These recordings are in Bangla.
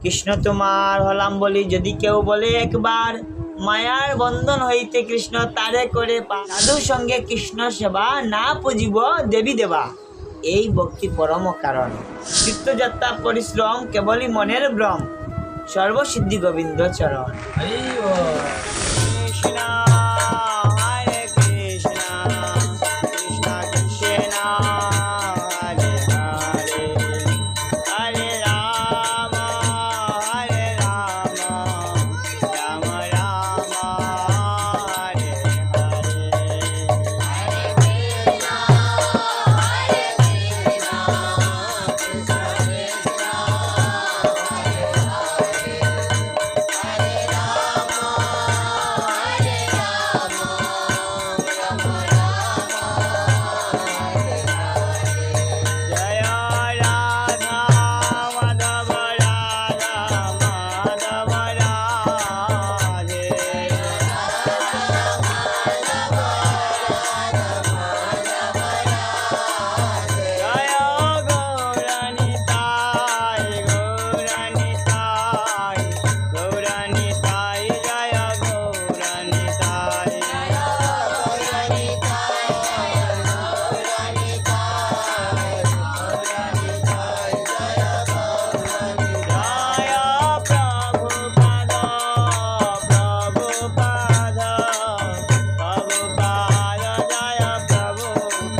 কৃষ্ণ তোমার হলাম বলি যদি কেউ বলে একবার, মায়ার বন্ধন হইতে কৃষ্ণ তারে করে পার। সাধুর সঙ্গে কৃষ্ণ সেবা না পুজিব দেবী দেবা, এই ভক্তি পরম কারণ। চিত্তযাত্রা পরিশ্রম কেবলই মনের ভ্রম, সর্বসিদ্ধি গোবিন্দ চরণ। কৃষ্ণ হরে কৃষ্ণ, কৃষ্ণ কৃষ্ণ হরে হরে, হরে রাম রাম রাম হরে জয় রাধা মাধব রাধা মাধব রাধে, জয় গৌরানিতাই গৌরানিতাই গৌরানিতাই, জয় গৌরানিতাই। জয় প্রভুপাদ প্রভুপাদ প্রভুপাদ, জয় প্রভুপাদ।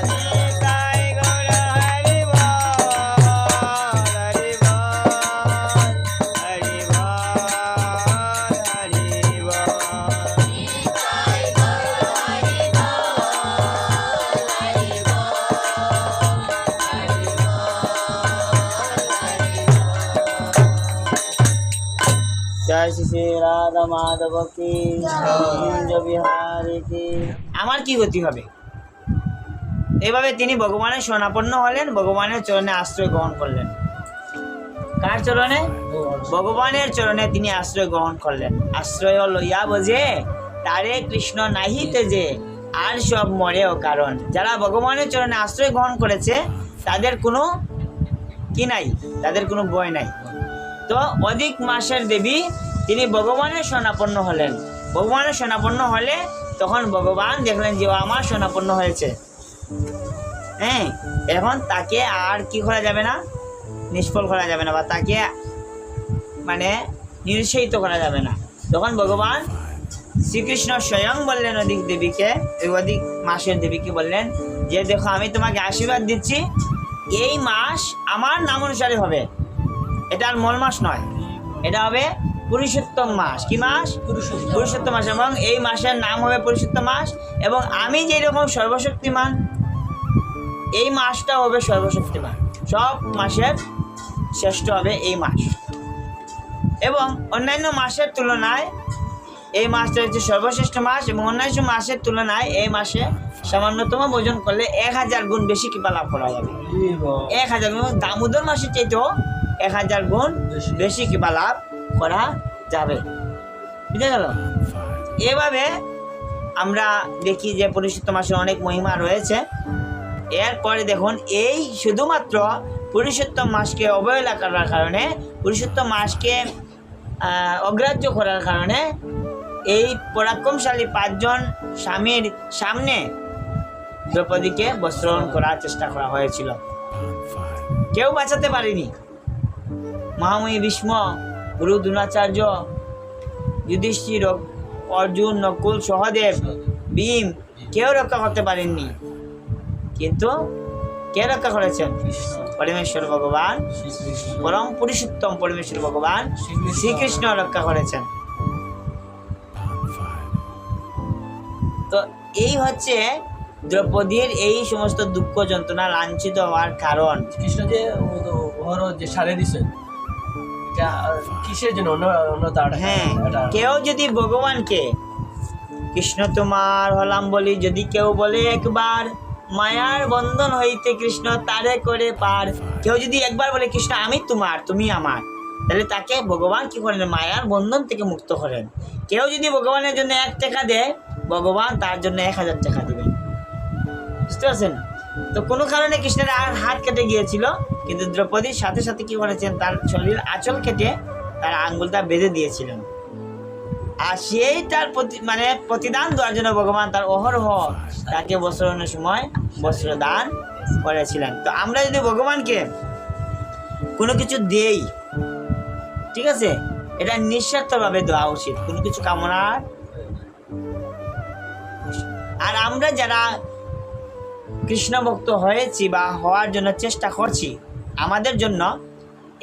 নিতাই গৌর হরি বল, হরি বল, হরি বল, হরি বল। জয় শ্রী রাধা মাধব কি, কুঞ্জ বিহারী কি। আমার কি গতি হবে? এভাবে তিনি ভগবানের শরণাপন্ন হলেন, ভগবানের চরণে আশ্রয় গ্রহণ করলেন। কার চরণে? ভগবানের চরণে তিনি আশ্রয় গ্রহণ করলেন। আশ্রয় লইয়া বোঝে তারে কৃষ্ণ নাহিতে যে, আর সব মরেও কারণ। যারা ভগবানের চরণে আশ্রয় গ্রহণ করেছে তাদের কোনো কি নাই, তাদের কোনো ভয় নাই। তো অধিক মাসের দেবী তিনি ভগবানের শরণাপন্ন হলেন। ভগবানের শরণাপন্ন হলে তখন ভগবান দেখলেন যে ও আমার শরণাপন্ন হয়েছে, হ্যাঁ, এখন তাকে আর কি করা যাবে না, নিষ্ফল করা যাবে না, বা তাকে মানে নিরুৎসাহিত করা যাবে না। তখন ভগবান শ্রীকৃষ্ণ স্বয়ং বললেন অধিক দেবীকে, অধিক মাসের দেবীকে বললেন যে দেখো আমি তোমাকে আশীর্বাদ দিচ্ছি, এই মাস আমার নাম অনুসারে হবে, এটা আর মল মাস নয়, এটা হবে পুরুষোত্তম মাস। কি মাস? পুরুষোত্তম মাস। এবং এই মাসের নাম হবে পুরুষোত্তম মাস। এবং আমি যেরকম সর্বশক্তিমান, এই মাসটা হবে সর্বশক্তিমান, সব মাসের শ্রেষ্ঠ হবে এই মাস। এবং অন্যান্য মাসের তুলনায় এই মাসটা হচ্ছে সর্বশ্রেষ্ঠ মাস, এবং অন্যান্য মাসের তুলনায় এই মাসে সামান্যতম ভোজন করলে 1000 গুণ বেশি কৃপা লাভ করা যাবে। 1000 গুণ, দামোদর মাসের চাইতেও 1000 গুণ বেশি কৃপা লাভ করা যাবে। বুঝে গেল? এভাবে আমরা দেখি যে পুরুষোত্তম মাসের অনেক মহিমা রয়েছে। এরপরে দেখুন, এই শুধুমাত্র পুরুষোত্তম মাসকে অবহেলা করার কারণে, পুরুষোত্তম মাসকে অগ্রাহ্য করার কারণে এই পরাক্রমশালী 5 জন স্বামীর সামনে দ্রৌপদীকে বস্ত্রহরণ করার চেষ্টা করা হয়েছিল। কেউ বাঁচাতে পারেনি। মহাময়ী ভীষ্ম, গুরু দ্রোণাচার্য, যুধিষ্ঠির, অর্জুন, নকুল, সহদেব, ভীম, কেউ রক্ষা করতে পারেননি। কিন্তু কে রক্ষা করেছেন? পরমেশ্বর ভগবান, পরম পুরুষোত্তম পরমেশ্বর ভগবান শ্রীকৃষ্ণ রক্ষা করেছেন। তো এই হচ্ছে দ্রৌপদীর এই সমস্ত দুঃখ যন্ত্রণা লাঞ্ছিত হওয়ার কারণ। কৃষ্ণ যে ওর যে সারে দিছে, এটা কিসের জন্য? অন্য তারা, হ্যাঁ, কেউ যদি ভগবানকে কৃষ্ণ তোমার হলাম বলি যদি কেউ বলে একবার, মায়ার বন্ধন হইতে কৃষ্ণ তারে করে পার। কেউ যদি একবার বলে কৃষ্ণ আমি তোমার তুমি আমার, তাহলে তাকে ভগবান কি করেন? মায়ার বন্ধন থেকে মুক্ত করেন। কেউ যদি ভগবানের জন্য 1 টাকা দেয়, ভগবান তার জন্য 1000 টাকা দিবেন। বুঝতে পারছেন? তো কোনো কারণে কৃষ্ণের আর হাত কেটে গিয়েছিল, কিন্তু দ্রৌপদীর সাথে সাথে কি করেছেন, তার শরীর আঁচল কেটে তার আঙ্গুলটা বেঁধে দিয়েছিলেন। আর সেই তার প্রতিদান দেওয়ার জন্য ভগবান তার অহরহ তাকে বস্ত্রদানের সময় বস্ত্র দান করেছিলেন। তো আমরা যদি ভগবানকে কোনো কিছু দেই, ঠিক আছে, এটা নিঃস্বার্থভাবে দেওয়া উচিত, কোনো কিছু কামনার। আর আমরা যারা কৃষ্ণ ভক্ত হয়েছি বা হওয়ার জন্য চেষ্টা করছি, আমাদের জন্য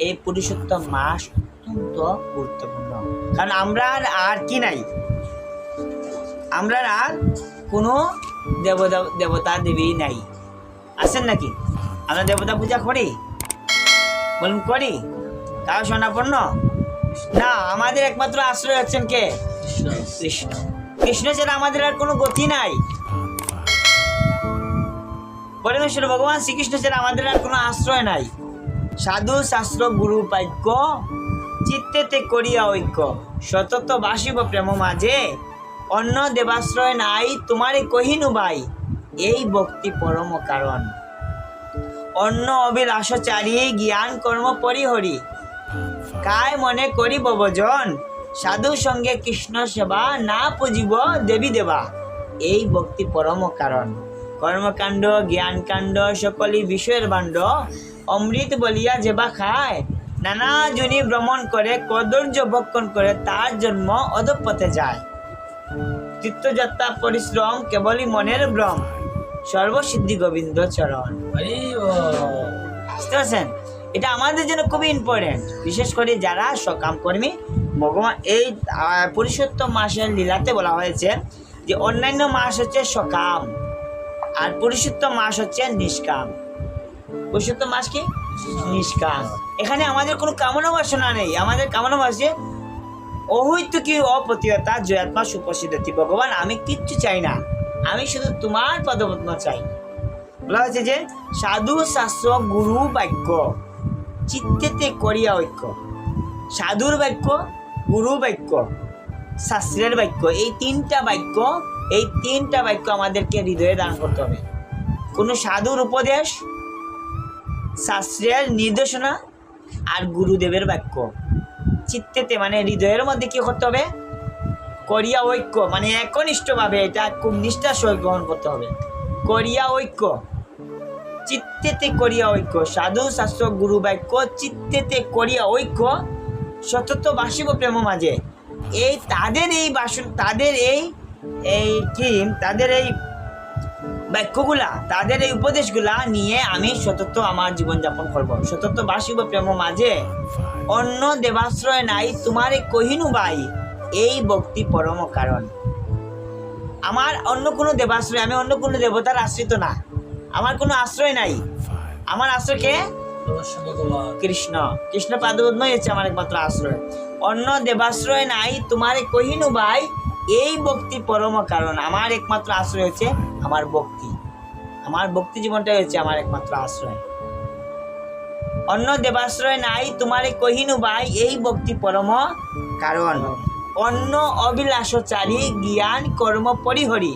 এই পুরুষোত্তম মাস অত্যন্ত গুরুত্বপূর্ণ। কারণ আমরা আর কি নাই, আমরা আর কোনো দেবতা দেবী নাই। আছেন নাকি? আমরা দেবতা পূজা করি, বলুন করি? কারো স্বর্ণাপন্ন না। আমাদের একমাত্র আশ্রয় হচ্ছেন কে? কৃষ্ণ। কৃষ্ণ ছাড়া আমাদের আর কোনো গতি নাই। পরমেশ্বর ভগবান শ্রীকৃষ্ণ ছাড়া আমাদের আর কোনো আশ্রয় নাই। সাধু শাস্ত্র গুরু বাক্য চিত্তেতে করিয়া ঐক্য, সতত বাসিব প্রেম মাঝে, অন্য দেবাশ্রয় নাই তোমারে কহিনু ভাই, এই ভক্তি পরম কারণ। অন্য অবিলাসচারী জ্ঞান কর্ম পরিহরি, কায় মনে করিব ভজন, সাধু সঙ্গে কৃষ্ণ সেবা, না পুজিব দেবী দেবা, এই ভক্তি পরম কারণ। কর্মকাণ্ড জ্ঞানকাণ্ড সকলই বিষয়ের ভাণ্ড, অমৃত বলিয়া যেবা খায়, নানা জনি ভ্রমণ করে কদর্য ভক্ষণ করে, তার জন্ম অধঃপথে যায়। তীর্থযাত্রা পরিশ্রম কেবলই মনের ভ্রম, সর্বসিদ্ধি গোবিন্দ চরণ। বুঝতে পারছেন? এটা আমাদের জন্য খুবই ইম্পর্টেন্ট, বিশেষ করে যারা সকাম কর্মী। ভগবান এই পুরুষোত্তম মাসের লীলাতে বলা হয়েছে যে অন্যান্য মাস হচ্ছে সকাম, আর পুরুষোত্তম মাস হচ্ছে নিষ্কাম। পুরুষোত্তম মাস কি? নিষ্কাম। এখানে আমাদের কোনো কামনা বাসনা নেই। আমাদের কামনা বাসে অহৈত কি অপ্রতিহতা জয়াত্মা সুপ্রসিদ্ধতি। ভগবান আমি কিচ্ছু চাই না, আমি শুধু তোমার পদপদ্ম চাই। বলা হয়েছে যে সাধু শাস্ত্র গুরু বাক্য চিত্তেতে করিয়া ঐক্য। সাধুর বাক্য, গুরু বাক্য, শাস্ত্রের বাক্য, এই তিনটা বাক্য আমাদেরকে হৃদয়ে দান করতে হবে। কোনো সাধুর উপদেশ, শাস্ত্রের নির্দেশনা আর গুরুদেবের বাক্য চিত্তেতে মানে হৃদয়ের মধ্যে কি করতে হবে? করিয়া ঐক্য, মানে একনিষ্ঠভাবে এটা খুব নিষ্ঠার সহিত গ্রহণ করতে হবে। করিয়া ঐক্য, চিত্তেতে করিয়া ঐক্য, সাধু শাস্ত্র গুরু বাক্য চিত্তেতে করিয়া ঐক্য, সতত বাসিব প্রেম মাঝে। এই তাদের এই বাসন, তাদের এই বাক্যগুলা, তাদের এই উপদেশগুলা নিয়ে আমি সতত আমার জীবনযাপন করব। সতত বাসিব প্রেম মাঝে, অন্য দেবাশ্রয় নাই তোমারে কহিনু ভাই, এই ভক্তি পরম কারণ। আমার অন্য কোনো দেবাশ্রয়, আমি অন্য কোনো দেবতার আশ্রিত না, আমার কোনো আশ্রয় নাই। আমার আশ্রয় কে? কৃষ্ণ। কৃষ্ণ পাদপদ্মই হচ্ছে আমার একমাত্র আশ্রয়। অন্য দেবাশ্রয় নাই তোমারে কহিনু ভাই, এই ভক্তি পরম কারণ। আমার একমাত্র আশ্রয় হচ্ছে আমার ভক্তি। আমার ভক্তি জীবনটাই হচ্ছে আমার একমাত্র আশ্রয়। অন্য দেবাশ্রয় নাই তোমারে কহিনু ভাই, এই ভক্তি পরম কারণ। অন্য অবিলাসচারী জ্ঞান কর্ম পরিহরি,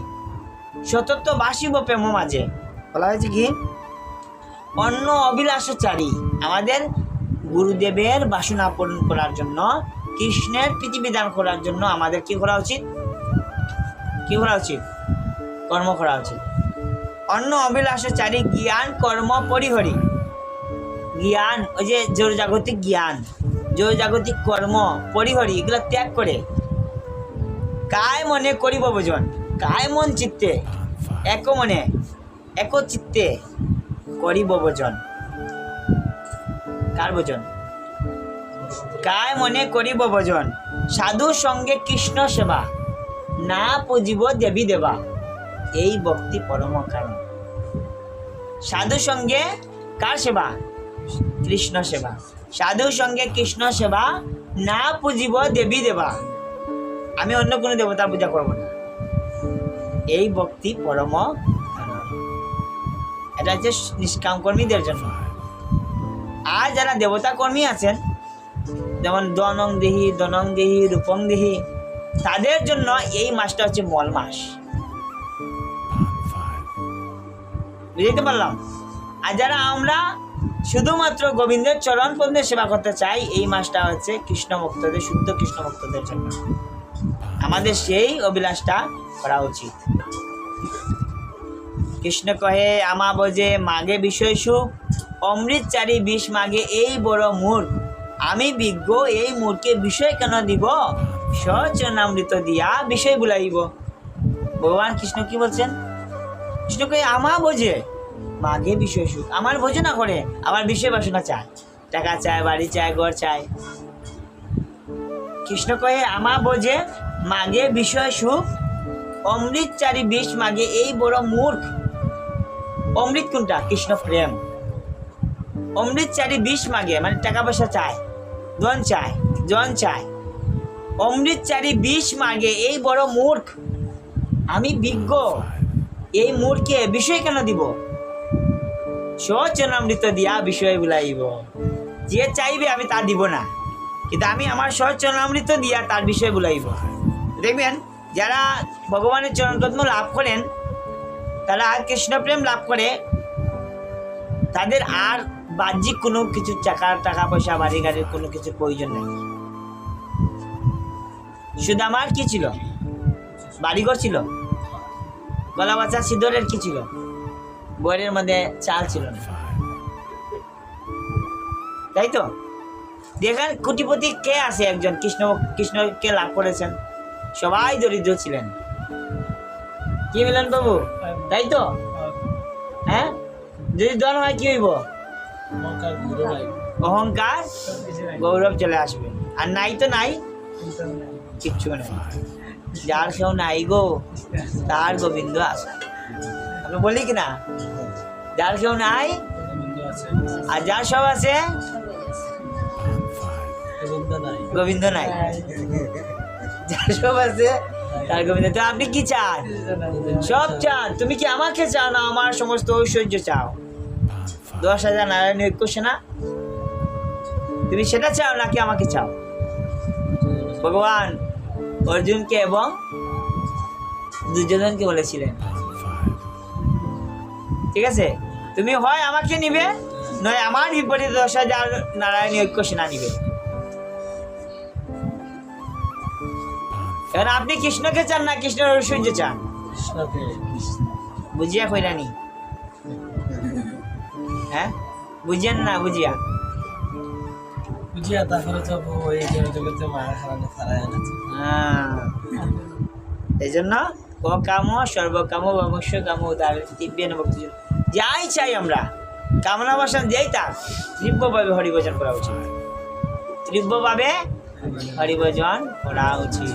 সতত বাসিব প্রেম মাঝে। বলা হয়েছে কি? অন্য অবিলাসচারী, আমাদের গুরুদেবের বাসনা পূরণ করার জন্য, কৃষ্ণের পৃথিবী দান করার জন্য আমাদের কি করা উচিত? কি করা উচিত? কর্ম করা উচিত। অন্য অবিলাসচারী জ্ঞান কর্ম পরিহরি, জ্ঞান ওই যে জড়জাগতিক জ্ঞান, জড়জাগতিক কর্ম পরিহরি, এগুলো ত্যাগ করে কায় মনে করিব ভজন। কায় মন চিত্তে, এক মনে এক চিত্তে করিব ভজন। কার ভজন? কায় মনে করিব ভজন, সাধু সঙ্গে কৃষ্ণ সেবা, না পুজিব দেবী দেবা, এই ভক্তি পরম কারণ। সাধু সঙ্গে কার সেবা? কৃষ্ণ সেবা। সাধু সঙ্গে কৃষ্ণ সেবা, না পুজিব দেবী দেবা, আমি অন্য কোনো দেবতার পূজা করব না, এই ভক্তি পরম কারণ। এটা হচ্ছে নিষ্কাম কর্মীদের জন্য। আর যারা দেবতা কর্মী আছেন, যেমন ধনং দেহি রূপং দেহি, তাদের জন্য এই মাসটা হচ্ছে মল মাস। বুঝতে পারলাম? আর যারা আমরা শুধুমাত্র গোবিন্দের চরণ পদ্মে সেবা করতে চাই, এই মাসটা হচ্ছে কৃষ্ণ ভক্তদের, শুদ্ধ কৃষ্ণ ভক্তদের জন্য। আমাদের সেই অভিলাষটা করা উচিত। কৃষ্ণ কহে আমা বোঝে মাগে বিষয় সুখ, অমৃত চারি বিষ মাগে এই বড় মূর্খ, আমি বিজ্ঞ এই মূর্খে বিষয় কেন দিব, সচরণামৃত দিয়া বিষয় বুলাইব। ভগবান কৃষ্ণ কি বলছেন? কৃষ্ণ কহে আমা বোঝে মাগে বিষয় সুখ, আমার ভোজনা করে, আমার বিষয় বাসনা চায়, টাকা চায়, বাড়ি চায়, ঘর চায়। কৃষ্ণ কহে আমা বোঝে মাগে বিষয় সুখ, অমৃত চারি বিষ মাগে এই বড় মূর্খ। অমৃত কোনটা? কৃষ্ণ প্রেম। অমৃত চারি বিষ মাগে মানে টাকা পয়সা চায়, ধন চায়, জন চায়। অমৃত চারি বিষ মাগে এই বড় মূর্খ, আমি বিজ্ঞ এই মূর্খে বিষয় কেন দিব, সচরণামৃত দিয়া বিষয় বুলাইব। যে চাইবে আমি তা দিব না, কিন্তু আমি আমার সচরণামৃত দিয়া তার বিষয় বুলাইব। দেখবেন যারা ভগবানের চরণপদ্ম লাভ করেন, তারা কৃষ্ণ প্রেম লাভ করে, তাদের আর বাহ্যিক কোনো কিছু টাকা পয়সা, বাড়ি গাড়ির কোনো কিছুর প্রয়োজন নেই। সুদামার কি ছিল? বাড়িঘর ছিল, গলা বাচ্চা সিঁদুরের কি ছিল? বইয়ের মধ্যে চাল ছিল না, তাই তো? দেখেন কোটিপতি কে আছে? একজন কৃষ্ণকে লাভ করেছেন, সবাই দরিদ্র ছিলেন। কি মিলন বাবু, তাই তো? হ্যাঁ, যদি ধন হয় কি হইব? অহংকার গৌরব চলে আসবে, আর নাই তো নাই, কিচ্ছু নেই। যার কেউ নাই গো তার গোবিন্দ আছে। আমি বলি কি না, যার কেউ নাই আর যার সব আছে গোবিন্দ নাই। যার সব আছে তার গোবিন্দ। তো আপনি কি চান? সব চান। তুমি কি আমাকে চাও না আমার সমস্ত ঐশ্বর্য চাও? 10,000 নারায়ণ ঐক্য সেনা, তুমি সেটা চাও নাকি আমাকে চাও? ভগবান অর্জুনকে এবং দুর্যোধনকে বলেছিলেন, ঠিক আছে, তুমি হয় আমাকে নিবে, নয় আমার বিপরীতে 10,000 নারায়ণী ঐক্য সেনা নিবে। এখন আপনি কৃষ্ণকে চান না কৃষ্ণের ঐশ্বর্য চান? বুঝিয়া কইরানি, হ্যাঁ বুঝিয়েন না, বুঝিয়া তারপরে তো ওই জগতে মায়া খারানো ছাড়াই আনছে। এই জন্য অকাম সর্বকাম বমস্য কাম উদাহরণ দিব্যেন ভক্তি, যাই চাই আমরা কামনা বাসন যেই তার তীব্রভাবে হরিভজন করা উচিত, তীব্রভাবে হরিভজন করা উচিত।